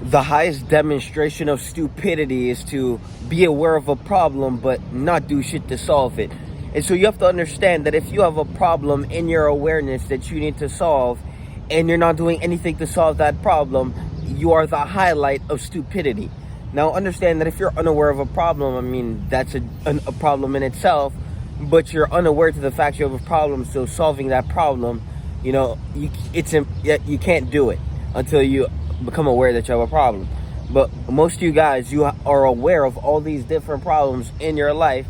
the highest demonstration of stupidity is to be aware of a problem but not do shit to solve it. And so you have to understand that if you have a problem in your awareness that you need to solve and you're not doing anything to solve that problem, you are the highlight of stupidity. Now understand that if you're unaware of a problem, I mean, that's a problem in itself, but you're unaware to the fact you have a problem, so solving that problem, you know, you can't do it until you become aware that you have a problem. But most of you guys, you are aware of all these different problems in your life,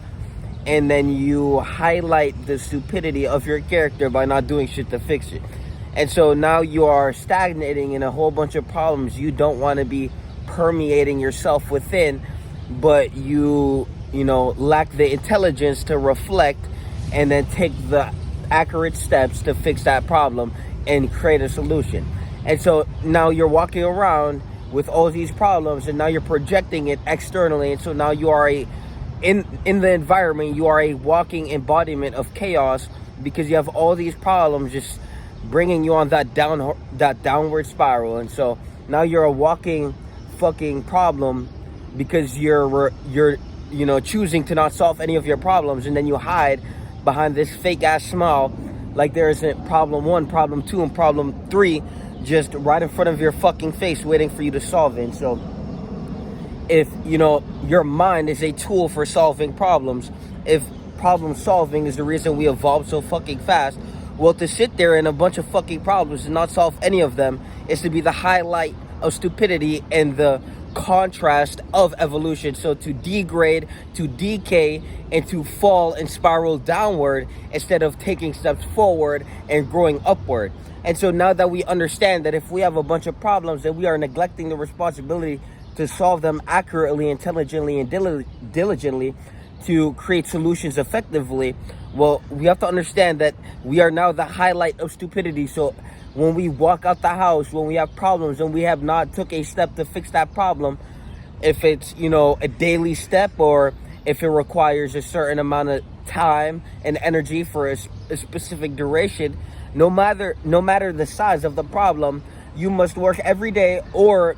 and then you highlight the stupidity of your character by not doing shit to fix it. And so now you are stagnating in a whole bunch of problems you don't want to be permeating yourself within, but you lack the intelligence to reflect and then take the accurate steps to fix that problem and create a solution. And so now you're walking around with all these problems, and now you're projecting it externally, and so now you are in the environment, you are a walking embodiment of chaos, because you have all these problems just bringing you on that downward spiral. And so now you're a walking fucking problem because you're choosing to not solve any of your problems, and then you hide behind this fake ass smile like there isn't problem 1, problem 2, and problem 3 just right in front of your fucking face waiting for you to solve it. And so if your mind is a tool for solving problems, if problem solving is the reason we evolved so fucking fast, well, to sit there in a bunch of fucking problems and not solve any of them is to be the highlight of stupidity and the contrast of evolution. So to degrade, to decay, and to fall and spiral downward instead of taking steps forward and growing upward. And so now that we understand that if we have a bunch of problems and we are neglecting the responsibility to solve them accurately, intelligently, and diligently to create solutions effectively, well, we have to understand that we are now the highlight of stupidity. So when we walk out the house, when we have problems and we have not took a step to fix that problem, if it's, a daily step, or if it requires a certain amount of time and energy for a specific duration, no matter the size of the problem, you must work every day or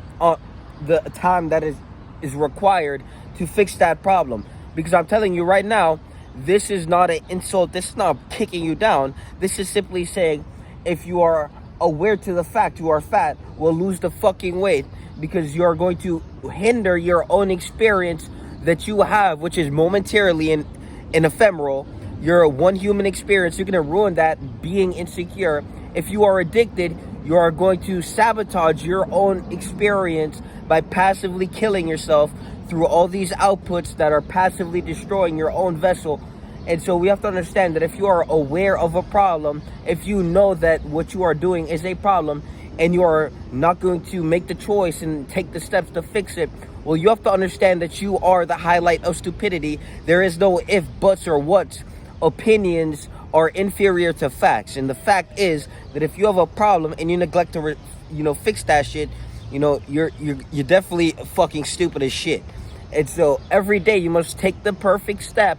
the time that is required to fix that problem. Because I'm telling you right now, this is not an insult. This is not kicking you down. This is simply saying, if you are aware to the fact you are fat, well, lose the fucking weight, because you are going to hinder your own experience that you have, which is momentarily and ephemeral. Your one human experience, you're going to ruin that being insecure. If you are addicted, you are going to sabotage your own experience by passively killing yourself through all these outputs that are passively destroying your own vessel. And so we have to understand that if you are aware of a problem, if you know that what you are doing is a problem, and you are not going to make the choice and take the steps to fix it, well, you have to understand that you are the highlight of stupidity. There is no if, buts, or whats. Opinions are inferior to facts. And the fact is that if you have a problem and you neglect to fix that shit, you're definitely fucking stupid as shit. And so every day you must take the perfect step,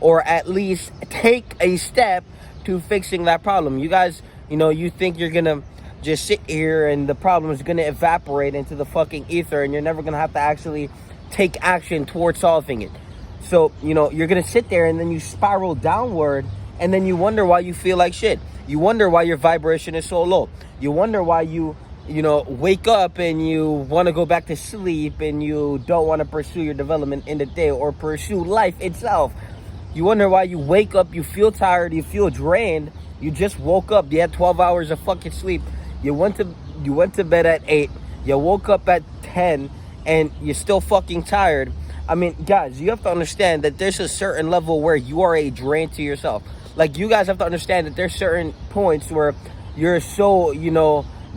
or at least take a step to fixing that problem. You guys, you think you're gonna just sit here and the problem is gonna evaporate into the fucking ether, and you're never gonna have to actually take action towards solving it. So, you're gonna sit there and then you spiral downward, and then you wonder why you feel like shit. You wonder why your vibration is so low. You wonder why you wake up and you want to go back to sleep, and you don't want to pursue your development in the day or pursue life itself. You wonder why you wake up, you feel tired, you feel drained. You just woke up, you had 12 hours of fucking sleep. You went to bed at 8, you woke up at 10, and you're still fucking tired. I mean, guys, you have to understand that there's a certain level where you are a drain to yourself. Like, you guys have to understand that there's certain points where you're so,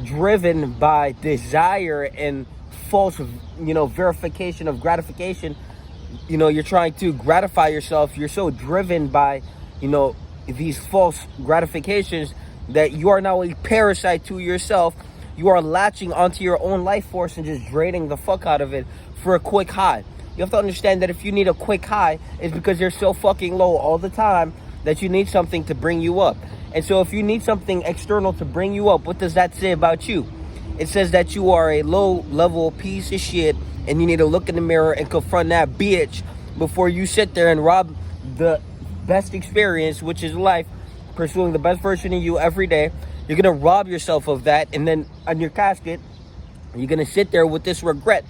driven by desire and false, verification of gratification. You're trying to gratify yourself. You're so driven by, these false gratifications that you are now a parasite to yourself. You are latching onto your own life force and just draining the fuck out of it for a quick high. You have to understand that if you need a quick high, it's because you're so fucking low all the time that you need something to bring you up. And so if you need something external to bring you up, what does that say about you? It says that you are a low-level piece of shit, and you need to look in the mirror and confront that bitch before you sit there and rob the best experience, which is life, pursuing the best version of you every day. You're going to rob yourself of that, and then on your casket, you're going to sit there with this regret,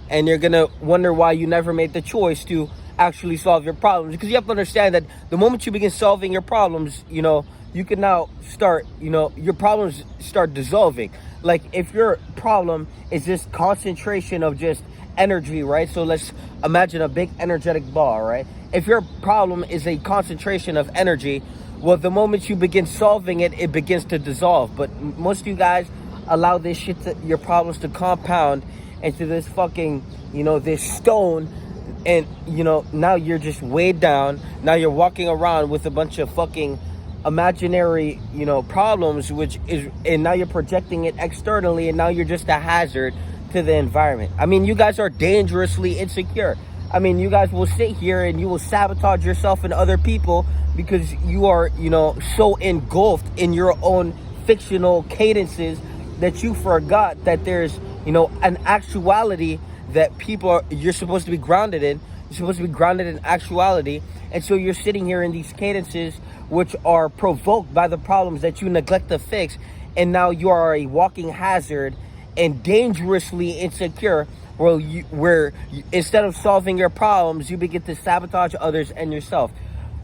and you're going to wonder why you never made the choice to actually solve your problems. Because you have to understand that the moment you begin solving your problems, you can now start, your problems start dissolving. Like, if your problem is this concentration of just energy, right? So let's imagine a big energetic ball, right? If your problem is a concentration of energy, well, the moment you begin solving it, it begins to dissolve. But most of you guys allow this shit, your problems to compound into this fucking, this stone. And, now you're just weighed down. Now you're walking around with a bunch of fucking imaginary, problems, and now you're projecting it externally, and now you're just a hazard to the environment. I mean, you guys are dangerously insecure. I mean, you guys will sit here and you will sabotage yourself and other people because you are, so engulfed in your own fictional cadences that you forgot that there's, an actuality that you're supposed to be grounded in. You're supposed to be grounded in actuality. And so you're sitting here in these cadences which are provoked by the problems that you neglect to fix. And now you are a walking hazard and dangerously insecure, where instead of solving your problems, you begin to sabotage others and yourself.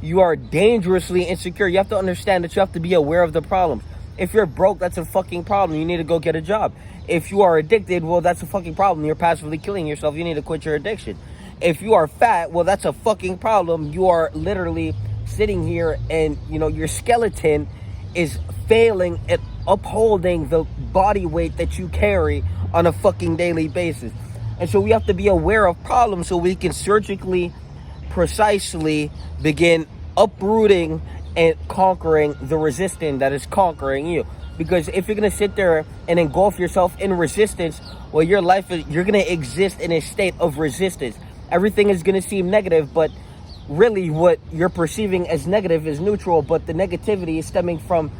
You are dangerously insecure. You have to understand that you have to be aware of the problems. If you're broke, that's a fucking problem. You need to go get a job. If you are addicted, well, that's a fucking problem. You're passively killing yourself. You need to quit your addiction. If you are fat, well, that's a fucking problem. You are literally sitting here and, your skeleton is failing at upholding the body weight that you carry on a fucking daily basis. And so we have to be aware of problems so we can surgically, precisely begin uprooting and conquering the resistance that is conquering you. Because if you're going to sit there and engulf yourself in resistance, well, you're going to exist in a state of resistance. Everything is going to seem negative, but really what you're perceiving as negative is neutral, but the negativity is stemming from,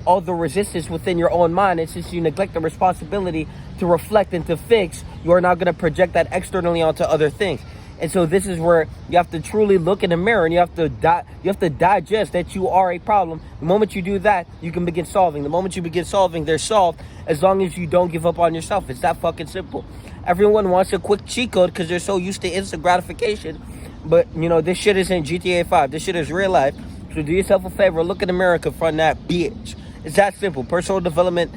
all the resistance within your own mind. And since you neglect the responsibility to reflect and to fix, you are now going to project that externally onto other things. And so this is where you have to truly look in the mirror, and you have to digest that you are a problem. The moment you do that, you can begin solving. The moment you begin solving, they're solved, as long as you don't give up on yourself. It's that fucking simple. Everyone wants a quick cheat code because they're so used to instant gratification. But, this shit isn't GTA 5. This shit is real life. So do yourself a favor. Look in the mirror, confront that bitch. It's that simple. Personal development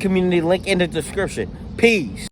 community link in the description. Peace.